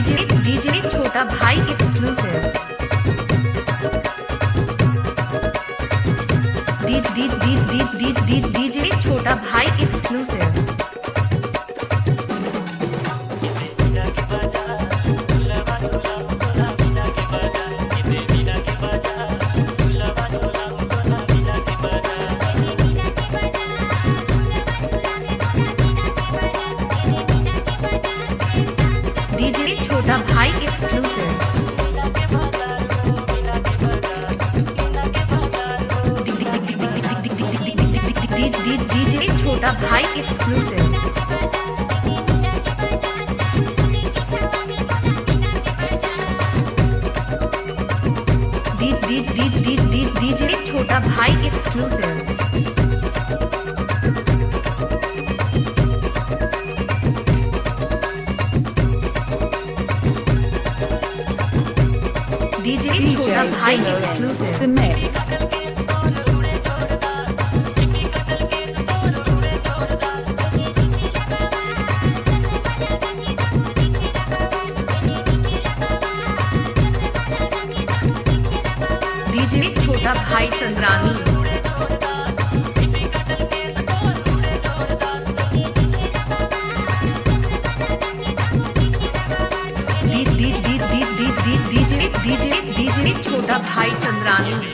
DJ छोटा भाई exclusive. DJ छोटा भाई एक्सक्लूसिव। डीजे छोटा भाई एक्सक्लूसिव। डीजे छोटा भाई एक्सक्लूसिव। डीजे छोटा भाई एक्सक्लूसिव। डीजे छोटा भाई एक्सक्लूसिव। डीजे छोटा भाई चंद्रानी। डीजे छोटा भाई चंद्रानी।